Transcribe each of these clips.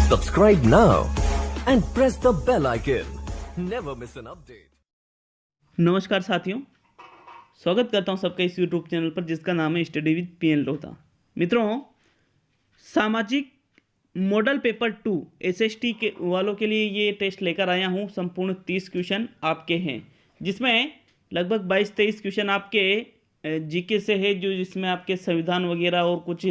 Subscribe now and press the bell icon. Never miss an update. नमस्कार साथियों, स्वागत करता हूं सबका इस YouTube चैनल पर जिसका नाम है स्टडी विद पीएन लोधा। मित्रों, सामाजिक मॉडल पेपर 2 एसएसटी के वालों के लिए ये टेस्ट लेकर आया हूं। संपूर्ण 30 क्वेश्चन आपके हैं, जिसमें लगभग 22-23 क्वेश्चन आपके जीके से है, जो जिसमें आपके संविधान वगैरह और कुछ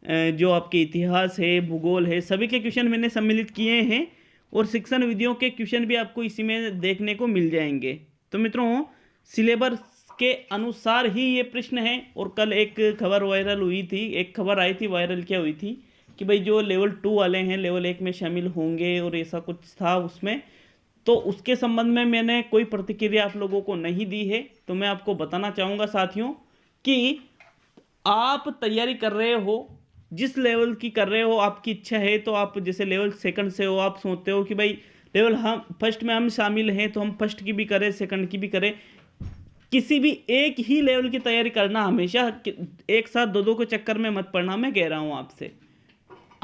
जो आपके इतिहास है, भूगोल है, सभी के क्वेश्चन मैंने सम्मिलित किए हैं और शिक्षण विधियों के क्वेश्चन भी आपको इसी में देखने को मिल जाएंगे। तो मित्रों, सिलेबस के अनुसार ही ये प्रश्न है। और कल एक खबर वायरल हुई थी, एक खबर आई थी, वायरल क्या हुई थी कि भाई जो लेवल 2 वाले हैं लेवल 1 में शामिल होंगे, और ऐसा कुछ था उसमें। तो उसके संबंध में मैंने कोई प्रतिक्रिया आप लोगों को नहीं दी है। तो मैं आपको बताना चाहूँगा साथियों कि आप तैयारी कर रहे हो, जिस लेवल की कर रहे हो, आपकी इच्छा है तो आप जैसे लेवल 2 से हो, आप सोचते हो कि भाई लेवल हम फर्स्ट में हम शामिल हैं तो हम फर्स्ट की भी करें, सेकंड की भी करें। किसी भी एक ही लेवल की तैयारी करना, हमेशा एक साथ दो के चक्कर में मत पड़ना। मैं कह रहा हूँ आपसे,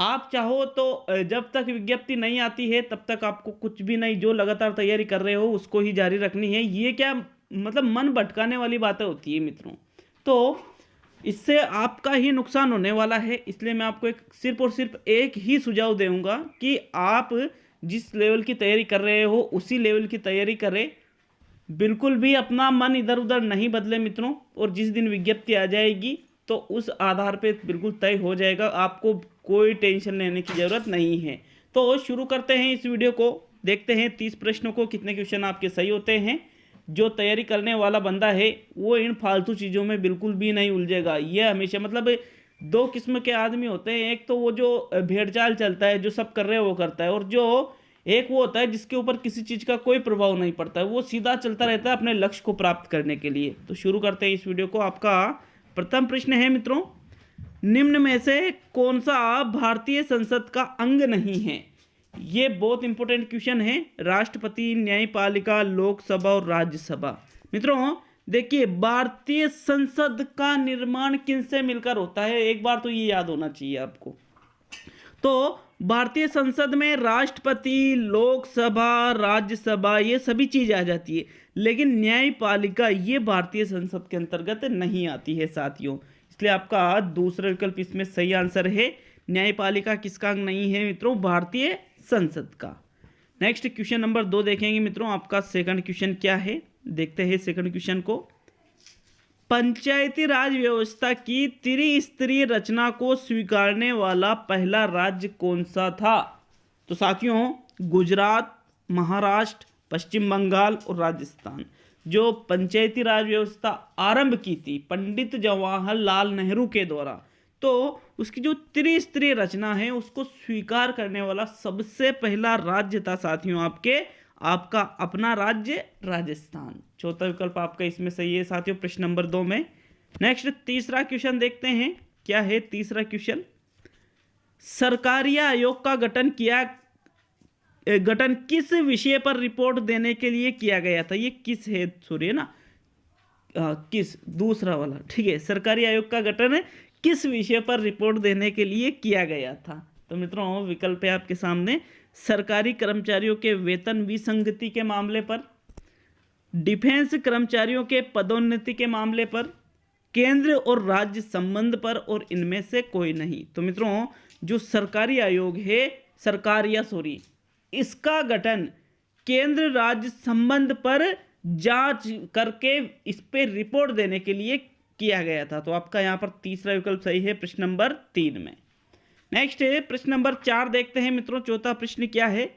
आप चाहो तो जब तक विज्ञप्ति नहीं आती है तब तक आपको कुछ भी नहीं, जो लगातार तैयारी कर रहे हो उसको ही जारी रखनी है। ये क्या मतलब मन भटकाने वाली बातें होती है मित्रों, तो इससे आपका ही नुकसान होने वाला है। इसलिए मैं आपको सिर्फ और सिर्फ एक ही सुझाव दूंगा कि आप जिस लेवल की तैयारी कर रहे हो उसी लेवल की तैयारी करें। बिल्कुल भी अपना मन इधर उधर नहीं बदले मित्रों। और जिस दिन विज्ञप्ति आ जाएगी तो उस आधार पे बिल्कुल तय हो जाएगा, आपको कोई टेंशन लेने की ज़रूरत नहीं है। तो शुरू करते हैं इस वीडियो को, देखते हैं 30 प्रश्नों को कितने क्वेश्चन आपके सही होते हैं। जो तैयारी करने वाला बंदा है वो इन फालतू चीज़ों में बिल्कुल भी नहीं उलझेगा। ये हमेशा मतलब 2 किस्म के आदमी होते हैं, एक तो वो जो भेड़चाल चलता है, जो सब कर रहे हैं वो करता है, और जो एक वो होता है जिसके ऊपर किसी चीज़ का कोई प्रभाव नहीं पड़ता है, वो सीधा चलता रहता है अपने लक्ष्य को प्राप्त करने के लिए। तो शुरू करते हैं इस वीडियो को। आपका प्रथम प्रश्न है मित्रों, निम्न में से कौन सा भारतीय संसद का अंग नहीं है? ये बहुत इंपॉर्टेंट क्वेश्चन है। राष्ट्रपति, न्यायपालिका, लोकसभा और राज्यसभा। मित्रों देखिए, भारतीय संसद का निर्माण किनसे मिलकर होता है, एक बार तो ये याद होना चाहिए आपको। तो भारतीय संसद में राष्ट्रपति, लोकसभा, राज्यसभा ये सभी चीज आ जाती है, लेकिन न्यायपालिका ये भारतीय संसद के अंतर्गत नहीं आती है साथियों। इसलिए आपका दूसरा विकल्प इसमें सही आंसर है। न्यायपालिका किसका अंग नहीं है मित्रों? भारतीय संसद का। नेक्स्ट क्वेश्चन नंबर 2 देखेंगे मित्रों। आपका सेकंड क्वेश्चन क्या है, देखते हैं सेकंड क्वेश्चन को। पंचायती राज व्यवस्था की त्रिस्तरीय रचना को स्वीकारने वाला पहला राज्य कौन सा था? तो साथियों, गुजरात, महाराष्ट्र, पश्चिम बंगाल और राजस्थान। जो पंचायती राज व्यवस्था आरंभ की थी पंडित जवाहरलाल नेहरू के द्वारा, तो उसकी जो त्रिस्तरीय रचना है उसको स्वीकार करने वाला सबसे पहला राज्य था साथियों आपका अपना राज्य राजस्थान। चौथा विकल्प आपका इसमें सही है साथियों प्रश्न नंबर 2 में। नेक्स्ट तीसरा क्वेश्चन देखते हैं, क्या है तीसरा क्वेश्चन। सरकारी आयोग का गठन किस विषय पर रिपोर्ट देने के लिए किया गया था? ये किस है, सॉरी ना, किस दूसरा वाला, ठीक है। सरकारी आयोग का गठन किस विषय पर रिपोर्ट देने के लिए किया गया था? तो मित्रों विकल्प है आपके सामने, सरकारी कर्मचारियों के वेतन विसंगति के मामले पर, डिफेंस कर्मचारियों के पदोन्नति के मामले पर, केंद्र और राज्य संबंध पर, और इनमें से कोई नहीं। तो मित्रों जो सरकारी आयोग है, इसका गठन केंद्र राज्य संबंध पर जांच करके इस पे रिपोर्ट देने के लिए किया गया था। तो आपका यहाँ पर तीसरा विकल्प सही है प्रश्न नंबर 3 में। नेक्स्ट है प्रश्न नंबर 4 देखते हैं मित्रों। चौथा प्रश्न क्या है,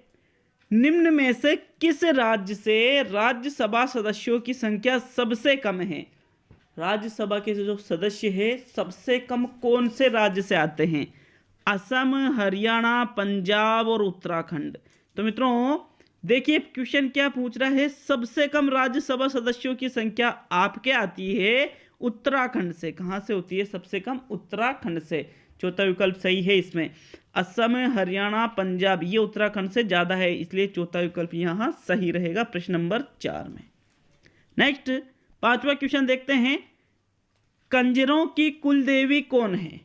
निम्न में से किस राज्य से राज्यसभा सदस्यों की संख्या सबसे कम है? राज्यसभा के जो सदस्य है सबसे कम कौन से राज्य से आते हैं? असम, हरियाणा, पंजाब और उत्तराखंड। तो मित्रों देखिए क्वेश्चन क्या पूछ रहा है, सबसे कम राज्यसभा सदस्यों की संख्या आपके आती है उत्तराखंड से। कहां से होती है सबसे कम? उत्तराखंड से। चौथा विकल्प सही है इसमें। असम, हरियाणा, पंजाब ये उत्तराखंड से ज्यादा है, इसलिए चौथा विकल्प यहां सही रहेगा प्रश्न नंबर 4 में। नेक्स्ट पांचवा क्वेश्चन देखते हैं, कंजरों की कुल देवी कौन है?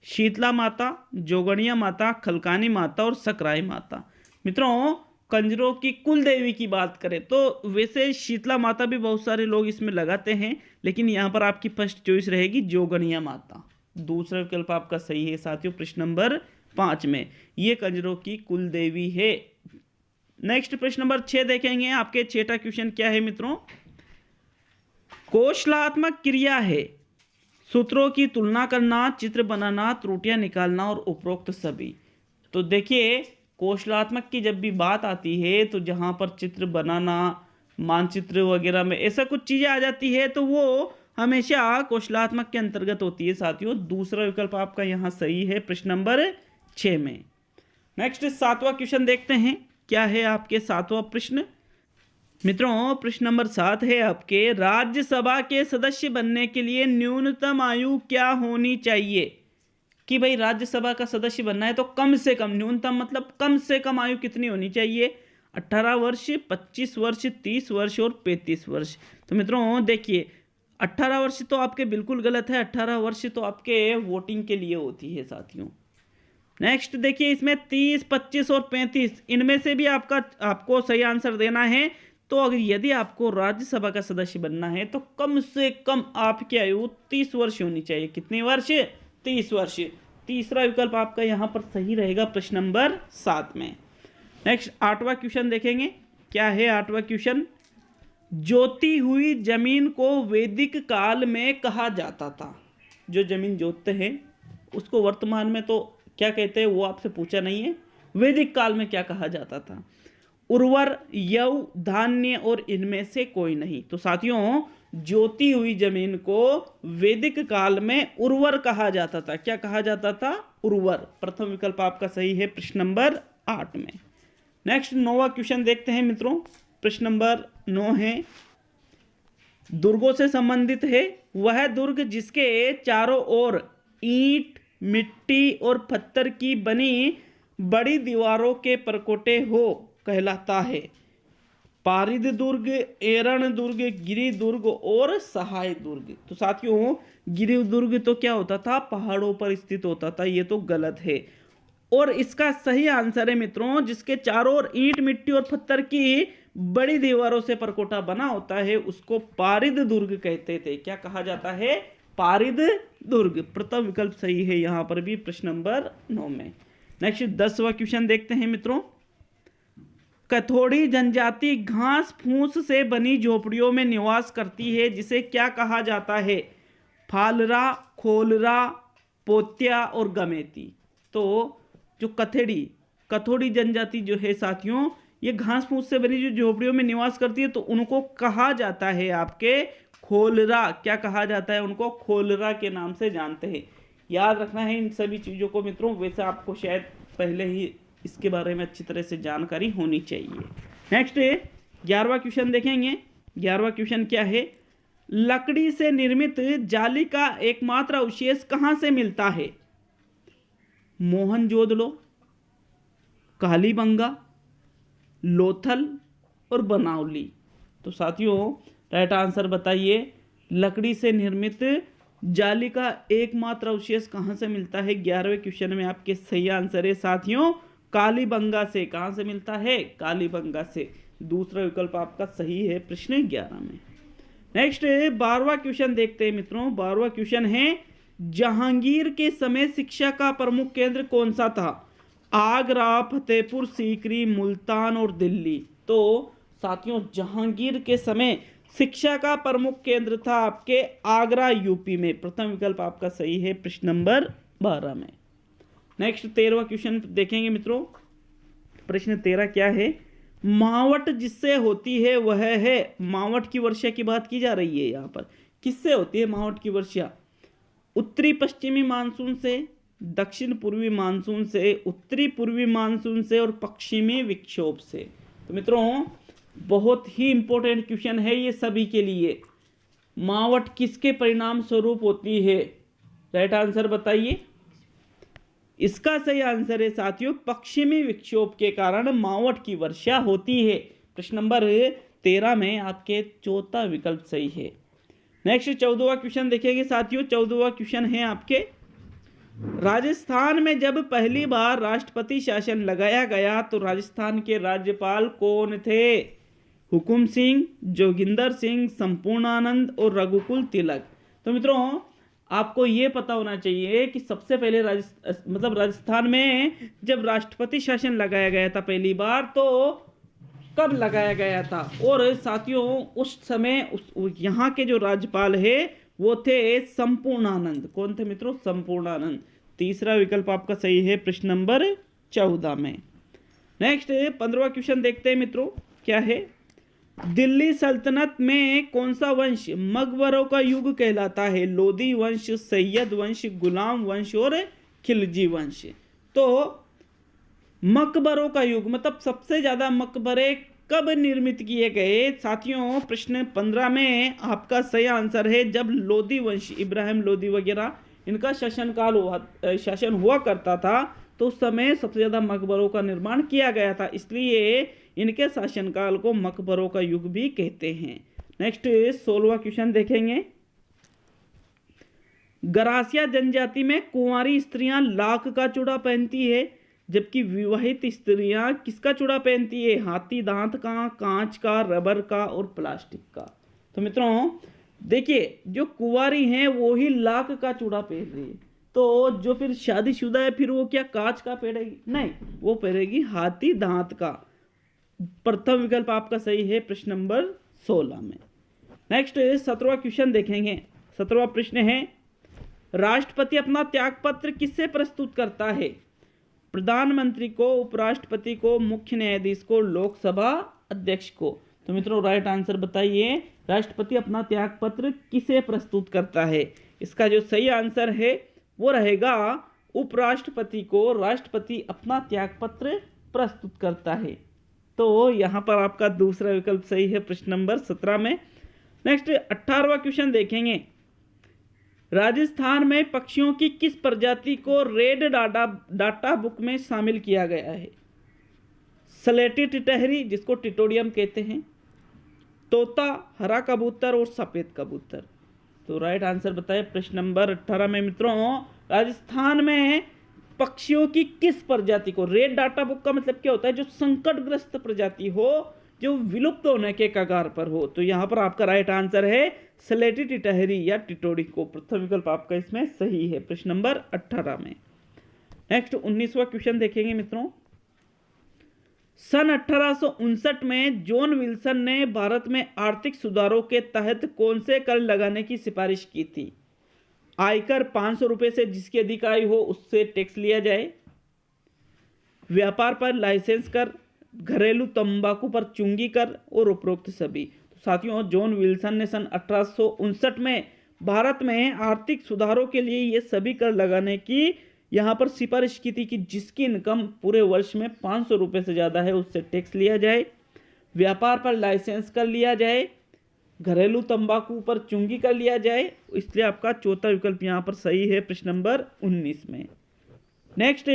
शीतला माता, जोगणिया माता, खलकानी माता और सकराई माता। मित्रों, कंजरों की कुल देवी की बात करें तो वैसे शीतला माता भी बहुत सारे लोग इसमें लगाते हैं, लेकिन यहाँ पर आपकी फर्स्ट चॉइस रहेगी जोगणिया माता। दूसरा विकल्प आपका सही है साथियों, प्रश्न नंबर 5 में ये कंजरों की कुल देवी है। नेक्स्ट प्रश्न नंबर 6 देखेंगे। आपके 6वां क्वेश्चन क्या है मित्रों? कौशलात्मक क्रिया है सूत्रों की तुलना करना, चित्र बनाना, त्रुटियां निकालना और उपरोक्त सभी। तो देखिए, कौशलात्मक की जब भी बात आती है तो जहां पर चित्र बनाना, मानचित्र वगैरह में ऐसा कुछ चीजें आ जाती है तो वो हमेशा कौशलात्मक के अंतर्गत होती है साथियों। दूसरा विकल्प आपका यहां सही है प्रश्न नंबर 6 में। नेक्स्ट 7वां क्वेश्चन देखते हैं, क्या है आपके 7वां प्रश्न? मित्रों, प्रश्न नंबर 7 है आपके, राज्यसभा के सदस्य बनने के लिए न्यूनतम आयु क्या होनी चाहिए? कि भाई राज्यसभा का सदस्य बनना है तो कम से कम, न्यूनतम मतलब कम से कम आयु कितनी होनी चाहिए? 18 वर्ष, 25 वर्ष, 30 वर्ष और 35 वर्ष। तो मित्रों देखिए, 18 वर्ष तो आपके बिल्कुल गलत है। 18 वर्ष तो आपके वोटिंग के लिए होती है साथियों। नेक्स्ट देखिए, इसमें 30, 25 और 35 इनमें से भी आपको सही आंसर देना है। तो अगर यदि आपको राज्यसभा का सदस्य बनना है तो कम से कम आपकी आयु 30 वर्ष होनी चाहिए। कितने वर्ष? 30 वर्ष। तीसरा विकल्प आपका यहां पर सही रहेगा प्रश्न नंबर 7 में। नेक्स्ट 8वां क्वेश्चन देखेंगे, क्या है 8वां क्वेश्चन? जोती हुई जमीन को वैदिक काल में कहा जाता था। जो जमीन जोतते हैं उसको वर्तमान में तो क्या कहते हैं वो आपसे पूछा नहीं है, वैदिक काल में क्या कहा जाता था? उर्वर, यव, धान्य और इनमें से कोई नहीं। तो साथियों, जोती हुई जमीन को वैदिक काल में उर्वर कहा जाता था। क्या कहा जाता था? उर्वर। प्रथम विकल्प आपका सही है प्रश्न नंबर 8 में। नेक्स्ट 9वां क्वेश्चन देखते हैं मित्रों। प्रश्न नंबर 9 है, दुर्गों से संबंधित है। वह दुर्ग जिसके चारों ओर ईंट, मिट्टी और पत्थर की बनी बड़ी दीवारों के परकोटे हो कहलाता है। पारिद दुर्ग, एरण दुर्ग, गिरि दुर्ग और सहाय दुर्ग। तो साथियों, गिरि दुर्ग तो क्या होता था? पहाड़ों पर स्थित होता था। ये तो गलत है। और इसका सही आंसर है मित्रों, जिसके चारों ओर ईंट, मिट्टी और पत्थर की बड़ी दीवारों से परकोटा बना होता है उसको पारिद दुर्ग कहते थे। क्या कहा जाता है? पारिद दुर्ग। प्रथम विकल्प सही है यहां पर भी प्रश्न नंबर 9 में। नेक्स्ट 10वां क्वेश्चन देखते हैं मित्रों। कथोड़ी जनजाति घास फूस से बनी झोपड़ियों में निवास करती है, जिसे क्या कहा जाता है? फालरा, खोलरा, पोत्या और गमेती। तो जो कथोड़ी जनजाति जो है साथियों, ये घास फूस से बनी जो झोपड़ियों में निवास करती है तो उनको कहा जाता है आपके खोलरा। क्या कहा जाता है? उनको खोलरा के नाम से जानते हैं। याद रखना है इन सभी चीज़ों को मित्रों। वैसे आपको शायद पहले ही इसके बारे में अच्छी तरह से जानकारी होनी चाहिए। नेक्स्ट 11वां क्वेश्चन देखेंगे। 11वां क्वेश्चन क्या है? लकड़ी से निर्मित जाली का एकमात्र अवशेष कहां से मिलता है? मोहनजोदड़ो, कालीबंगा, लोथल और बनावली। तो साथियों राइट आंसर बताइए, लकड़ी से निर्मित जाली का एकमात्र अवशेष कहां से मिलता है? 11वें क्वेश्चन में आपके सही आंसर है साथियों कालीबंगा से। कहां से मिलता है? कालीबंगा से। दूसरा विकल्प आपका सही है प्रश्न 11 में। नेक्स्ट 12वां क्वेश्चन देखते हैं मित्रों। 12वां क्वेश्चन है, जहांगीर के समय शिक्षा का प्रमुख केंद्र कौन सा था? आगरा, फतेहपुर सीकरी, मुल्तान और दिल्ली। तो साथियों, जहांगीर के समय शिक्षा का प्रमुख केंद्र था आपके आगरा, यूपी में। प्रथम विकल्प आपका सही है प्रश्न नंबर 12 में। नेक्स्ट 13वां क्वेश्चन देखेंगे मित्रों। प्रश्न 13 क्या है? मावट जिससे होती है वह है। मावट की वर्षा की बात की जा रही है यहाँ पर। किससे होती है मावट की वर्षा? उत्तरी पश्चिमी मानसून से, दक्षिण पूर्वी मानसून से, उत्तरी पूर्वी मानसून से और पश्चिमी विक्षोभ से। तो मित्रों बहुत ही इंपॉर्टेंट क्वेश्चन है ये सभी के लिए। मावट किसके परिणाम स्वरूप होती है? राइट आंसर बताइए। इसका सही आंसर है साथियों पश्चिमी विक्षोभ के कारण मावट की वर्षा होती है। प्रश्न नंबर 13 में आपके चौथा विकल्प सही है। नेक्स्ट 14वां क्वेश्चन देखेंगे साथियों। 14वां क्वेश्चन है आपके, राजस्थान में जब पहली बार राष्ट्रपति शासन लगाया गया तो राजस्थान के राज्यपाल कौन थे? हुकुम सिंह, जोगिंदर सिंह, संपूर्णानंद और रघुकुल तिलक। तो मित्रों आपको ये पता होना चाहिए कि सबसे पहले राजस्थान में जब राष्ट्रपति शासन लगाया गया था पहली बार तो कब लगाया गया था। और साथियों उस समय यहाँ के जो राज्यपाल है वो थे संपूर्णानंद। कौन थे मित्रों? संपूर्णानंद। तीसरा विकल्प आपका सही है प्रश्न नंबर 14 में। नेक्स्ट 15वां क्वेश्चन देखते हैं मित्रों, क्या है? दिल्ली सल्तनत में कौन सा वंश मकबरों का युग कहलाता है? लोदी वंश, सैयद वंश, गुलाम वंश और खिलजी वंश। तो मकबरों का युग मतलब सबसे ज्यादा मकबरे कब निर्मित किए गए? साथियों प्रश्न 15 में आपका सही आंसर है जब लोदी वंश, इब्राहिम लोदी वगैरह इनका शासन हुआ करता था तो उस समय सबसे ज्यादा मकबरों का निर्माण किया गया था, इसलिए इनके शासनकाल को मकबरों का युग भी कहते हैं। नेक्स्ट 16वां क्वेश्चन देखेंगे। गरासिया जनजाति में कुंवारी स्त्रियां लाख का चूड़ा पहनती है जबकि विवाहित स्त्रियां किसका चूड़ा पहनती है? हाथी दांत का, कांच का, रबर का और प्लास्टिक का। तो मित्रों देखिए जो कुंवारी हैं वो ही लाख का चूड़ा पहन रही है, तो जो फिर शादीशुदा है फिर वो क्या कांच का पहनेगी? नहीं, वो पहनेगी हाथी दांत का। प्रथम विकल्प आपका सही है प्रश्न नंबर 16 में। नेक्स्ट 17वां क्वेश्चन देखेंगे। 17वां प्रश्न है, राष्ट्रपति अपना त्यागपत्र किससे प्रस्तुत करता है? प्रधानमंत्री को, उपराष्ट्रपति को, मुख्य न्यायाधीश को, लोकसभा अध्यक्ष को। तो मित्रों राइट आंसर बताइए, राष्ट्रपति अपना त्यागपत्र किसे प्रस्तुत करता है? इसका जो सही आंसर है वो रहेगा उपराष्ट्रपति को राष्ट्रपति अपना त्यागपत्र प्रस्तुत करता है। तो यहाँ पर आपका दूसरा विकल्प सही है प्रश्न नंबर 17 में। नेक्स्ट 18वां क्वेश्चन देखेंगे। राजस्थान में पक्षियों की किस प्रजाति को रेड डाटा बुक में शामिल किया गया है? सलेटी टिटहरी जिसको टिटोडियम कहते हैं, तोता, हरा कबूतर और सफेद कबूतर। तो राइट आंसर बताए प्रश्न नंबर 18 में। मित्रों राजस्थान में पक्षियों की किस प्रजाति को, रेड डाटा बुक का मतलब क्या होता है? जो संकटग्रस्त प्रजाति हो, जो विलुप्त होने के कगार पर हो। तो यहाँ पर आपका राइट आंसर है स्लेटी टिटहरी या टिटोडी को। प्रथम विकल्प आपका इसमें सही है प्रश्न नंबर 18 में। नेक्स्ट 19वां क्वेश्चन देखेंगे मित्रों। सन 1859 में जॉन विल्सन ने भारत में आर्थिक सुधारों के तहत कौन से कर लगाने की सिफारिश की थी? आयकर 500 रुपए से जिसकी अधिक आय हो उससे टैक्स लिया जाए, व्यापार पर लाइसेंस कर, घरेलू तंबाकू पर चुंगी कर और उपरोक्त सभी। तो साथियों जॉन विल्सन ने सन 1859 में भारत में आर्थिक सुधारों के लिए ये सभी कर लगाने की यहाँ पर सिफारिश की थी कि जिसकी इनकम पूरे वर्ष में 500 रुपये से ज़्यादा है उससे टैक्स लिया जाए, व्यापार पर लाइसेंस कर लिया जाए, घरेलू तंबाकू पर चुंगी कर लिया जाए। इसलिए आपका चौथा विकल्प यहाँ पर सही है प्रश्न नंबर 19 में। नेक्स्ट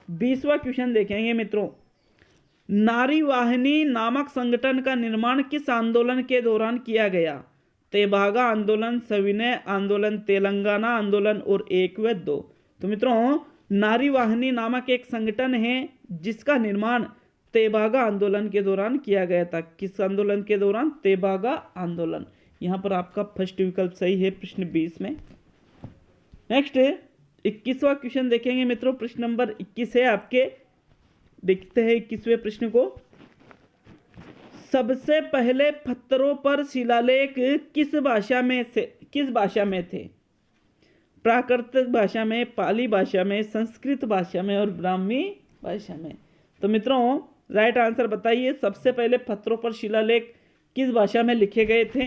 20वां क्वेश्चन देखेंगे मित्रों। नारी वाहिनी नामक संगठन का निर्माण किस आंदोलन के दौरान किया गया? तेभागा आंदोलन, सविनय आंदोलन, तेलंगाना आंदोलन और 1 व 2। तो मित्रों नारी वाहिनी नामक एक संगठन है जिसका निर्माण तेभागा आंदोलन के दौरान किया गया था। किस आंदोलन के दौरान? तेभागा आंदोलन। यहाँ पर आपका फर्स्ट विकल्प सही है प्रश्न 20 में। नेक्स्ट 21वां क्वेश्चन देखेंगे मित्रों। प्रश्न नंबर 21 है आपके, देखते हैं 21वें प्रश्न को। सबसे पहले पत्थरों पर शिलालेख किस भाषा में थे? प्राकृत भाषा में, पाली भाषा में, संस्कृत भाषा में और ब्राह्मी भाषा में। तो मित्रों राइट आंसर बताइए, सबसे पहले पत्थरों पर शिलालेख किस भाषा में लिखे गए थे?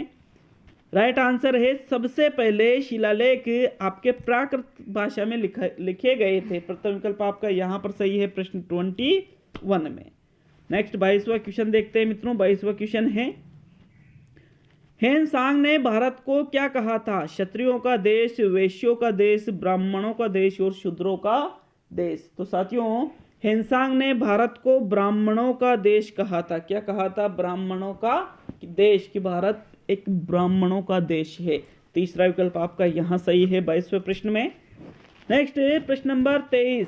राइट आंसर है सबसे पहले शिलालेख आपके प्राकृत भाषा में लिखे गए थे। प्रथम विकल्प आपका यहाँ पर सही है प्रश्न 21 में। नेक्स्ट 22वां क्वेश्चन देखते हैं मित्रों। 22वां क्वेश्चन है, हेनसांग ने भारत को क्या कहा था? क्षत्रियों का देश, वैश्यों का देश, ब्राह्मणों का देश और शूद्रों का देश। तो साथियों हेनसांग ने भारत को ब्राह्मणों का देश कहा था। क्या कहा था? ब्राह्मणों का देश, कि भारत एक ब्राह्मणों का देश है। तीसरा विकल्प आपका यहाँ सही है 22वें प्रश्न में। नेक्स्ट प्रश्न नंबर 23,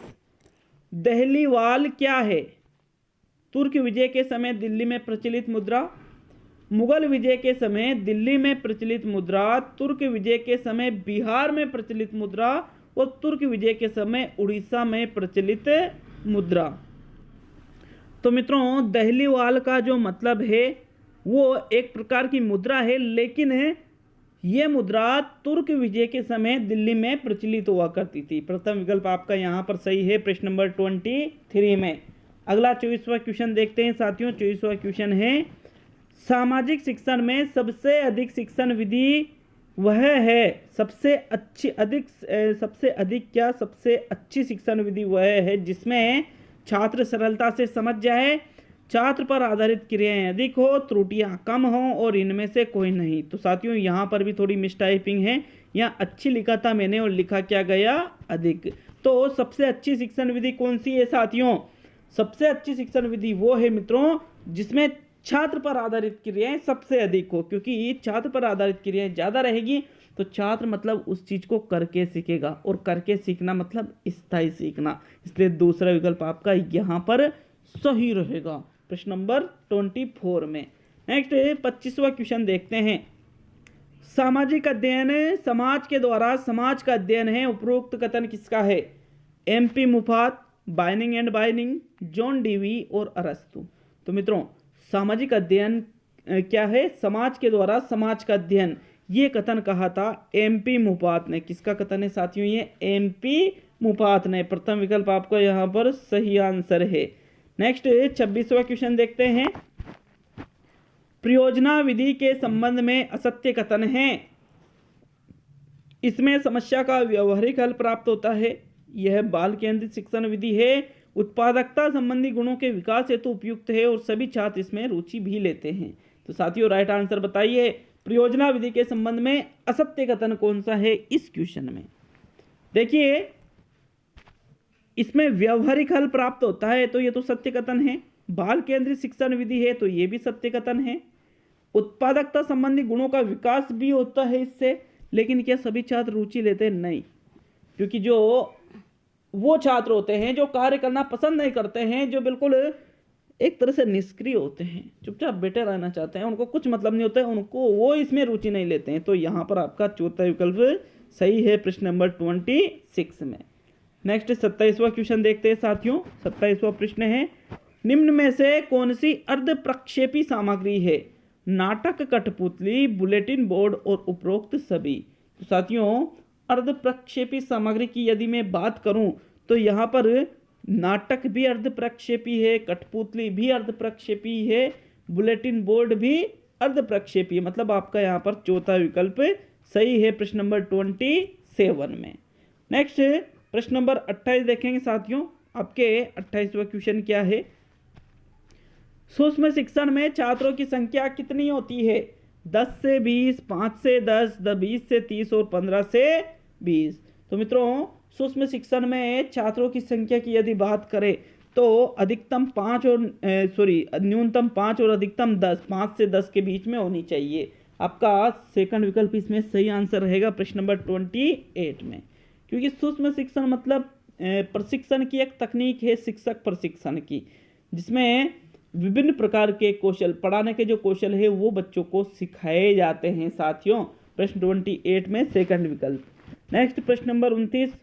दहलीवाल क्या है? तुर्क विजय के समय दिल्ली में प्रचलित मुद्रा, मुगल विजय के समय दिल्ली में प्रचलित मुद्रा, तुर्क विजय के समय बिहार में प्रचलित मुद्रा और तुर्क विजय के समय उड़ीसा में प्रचलित मुद्रा। तो मित्रों, दहलीवाल का जो मतलब है वो एक प्रकार की मुद्रा है, लेकिन ये मुद्रा तुर्क विजय के समय दिल्ली में प्रचलित हुआ करती थी। प्रथम विकल्प आपका यहाँ पर सही है प्रश्न नंबर 23 में। अगला 24वां क्वेश्चन देखते हैं साथियों। 24वां क्वेश्चन है, सामाजिक शिक्षण में सबसे अधिक शिक्षण विधि वह है, सबसे अच्छी शिक्षण विधि वह है जिसमें छात्र सरलता से समझ जाए, छात्र पर आधारित क्रियाएं अधिक हो, त्रुटियां कम हो और इनमें से कोई नहीं। तो साथियों यहाँ पर भी थोड़ी मिसटाइपिंग है, यहाँ अच्छी लिखा था मैंने और लिखा क्या गया अधिक। तो सबसे अच्छी शिक्षण विधि कौन सी है साथियों? सबसे अच्छी शिक्षण विधि वो है मित्रों जिसमें छात्र पर आधारित क्रियाएं सबसे अधिक हो, क्योंकि छात्र पर आधारित क्रियाएं ज़्यादा रहेगी तो छात्र मतलब उस चीज़ को करके सीखेगा, और करके सीखना मतलब स्थायी सीखना, इसलिए दूसरा विकल्प आपका यहाँ पर सही रहेगा प्रश्न नंबर 24 में। नेक्स्ट 25वां क्वेश्चन देखते हैं। सामाजिक अध्ययन समाज के द्वारा समाज का अध्ययन है, उपरोक्त कथन किसका है? MP मुफात, बाइनिंग एंड बाइनिंग, जॉन डीवी और अरस्तु। तो मित्रों, सामाजिक अध्ययन क्या है? समाज के द्वारा समाज का अध्ययन, ये कथन कहा था MP मुफात ने। किसका कथन है साथियों? ये MP मुफात ने। प्रथम विकल्प आपका यहाँ पर सही आंसर है। नेक्स्ट 26वां क्वेश्चन देखते हैं। प्रयोजना विधि के संबंध में असत्य कथन है, इसमें समस्या का व्यवहारिक हल प्राप्त होता है, यह बाल केंद्रित शिक्षण विधि है, उत्पादकता संबंधी गुणों के विकास हेतु उपयुक्त है और सभी छात्र इसमें रुचि भी लेते हैं। तो साथियों राइट आंसर बताइए, प्रयोजना विधि के संबंध में असत्य कथन कौन सा है इस क्वेश्चन में? देखिए, इसमें व्यवहारिक हल प्राप्त होता है तो ये तो सत्य कथन है, बाल केंद्रित शिक्षण विधि है तो ये भी सत्य कथन है, उत्पादकता संबंधी गुणों का विकास भी होता है इससे, लेकिन क्या सभी छात्र रुचि लेते हैं? नहीं, क्योंकि जो वो छात्र होते हैं जो कार्य करना पसंद नहीं करते हैं, जो बिल्कुल एक तरह से निष्क्रिय होते हैं, चुपचाप बैठे रहना चाहते हैं, उनको कुछ मतलब नहीं होता है, उनको वो इसमें रुचि नहीं लेते हैं। तो यहाँ पर आपका चौथा विकल्प सही है प्रश्न नंबर 26 में। नेक्स्ट 27वां क्वेश्चन देखते हैं साथियों। 27वां प्रश्न है, निम्न में से कौन सी अर्ध प्रक्षेपी सामग्री है? नाटक, कठपुतली, बुलेटिन बोर्ड और उपरोक्त सभी। तो साथियों, अर्ध प्रक्षेपी सामग्री की यदि मैं बात करूं तो यहाँ पर नाटक भी अर्ध प्रक्षेपी है, कठपुतली भी अर्ध प्रक्षेपी है, बुलेटिन बोर्ड भी अर्ध प्रक्षेपी है, मतलब आपका यहाँ पर चौथा विकल्प सही है प्रश्न नंबर 27 में। नेक्स्ट प्रश्न नंबर 28 देखेंगे साथियों। आपके 28वां क्वेश्चन क्या है? सूक्ष्म शिक्षण में छात्रों की संख्या कितनी होती है? 10 से 20, 5 से 10, 20 से 30 और 15 से 20। तो मित्रों, सूक्ष्म शिक्षण में छात्रों की संख्या की यदि बात करें तो अधिकतम 5 और न्यूनतम 5 और अधिकतम 10, 5 से 10 के बीच में होनी चाहिए। आपका सेकंड विकल्प इसमें सही आंसर रहेगा प्रश्न नंबर 28 में, क्योंकि सूक्ष्म शिक्षण मतलब प्रशिक्षण की एक तकनीक है, शिक्षक प्रशिक्षण की, जिसमें विभिन्न प्रकार के कौशल, पढ़ाने के जो कौशल है वो बच्चों को सिखाए जाते हैं साथियों। प्रश्न 28 में सेकंड विकल्प। नेक्स्ट प्रश्न नंबर 29,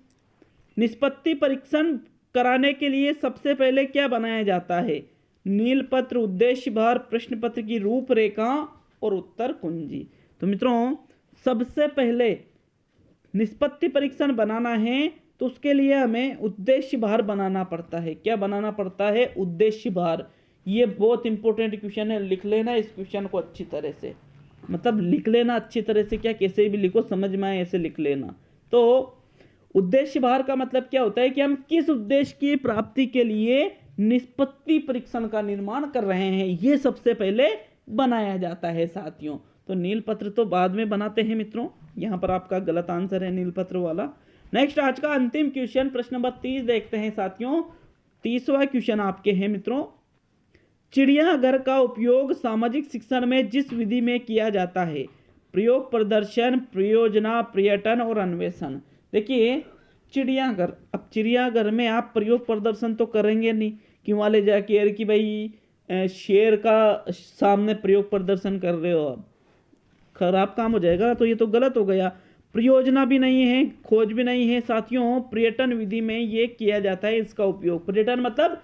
निष्पत्ति परीक्षण कराने के लिए सबसे पहले क्या बनाया जाता है? नील पत्र, उद्देश्य भार, प्रश्न पत्र की रूपरेखा और उत्तर कुंजी। तो मित्रों, सबसे पहले निष्पत्ति परीक्षण बनाना है तो उसके लिए हमें उद्देश्य भार बनाना पड़ता है। क्या बनाना पड़ता है? उद्देश्य भार। ये बहुत इंपॉर्टेंट क्वेश्चन है, लिख लेना इस क्वेश्चन को अच्छी तरह से, मतलब लिख लेना अच्छी तरह से, क्या कैसे भी लिखो, समझ में आए ऐसे लिख लेना। तो उद्देश्य भार का मतलब क्या होता है कि हम किस उद्देश्य की प्राप्ति के लिए निष्पत्ति परीक्षण का निर्माण कर रहे हैं, ये सबसे पहले बनाया जाता है साथियों। तो नील पत्र तो बाद में बनाते हैं मित्रों, यहाँ पर आपका गलत आंसर है नील पत्र वाला। नेक्स्ट आज का अंतिम क्वेश्चन प्रश्न नंबर 30 देखते हैं साथियों। 30वां क्वेश्चन आपके हैं मित्रों, चिड़ियाघर का उपयोग सामाजिक शिक्षण में जिस विधि में किया जाता है? प्रयोग, प्रदर्शन, प्रयोजना, पर्यटन और अन्वेषण। देखिए, चिड़ियाघर। अब चिड़ियाघर में आप प्रयोग प्रदर्शन तो करेंगे नहीं कि वहाँ ले जाके यार कि भाई शेर का सामने प्रयोग प्रदर्शन कर रहे हो, आप खराब काम हो जाएगा। तो ये तो गलत हो गया। प्रयोजना भी नहीं है, खोज भी नहीं है साथियों। पर्यटन विधि में ये किया जाता है इसका उपयोग। पर्यटन मतलब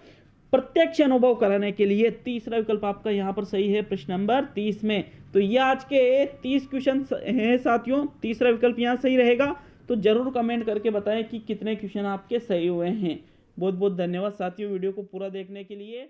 प्रत्यक्ष अनुभव कराने के लिए। तीसरा विकल्प आपका यहाँ पर सही है प्रश्न नंबर 30 में। तो ये आज के 30 क्वेश्चन हैं साथियों, तीसरा विकल्प यहाँ सही रहेगा। तो जरूर कमेंट करके बताएं कि कितने क्वेश्चन आपके सही हुए हैं। बहुत बहुत धन्यवाद साथियों वीडियो को पूरा देखने के लिए।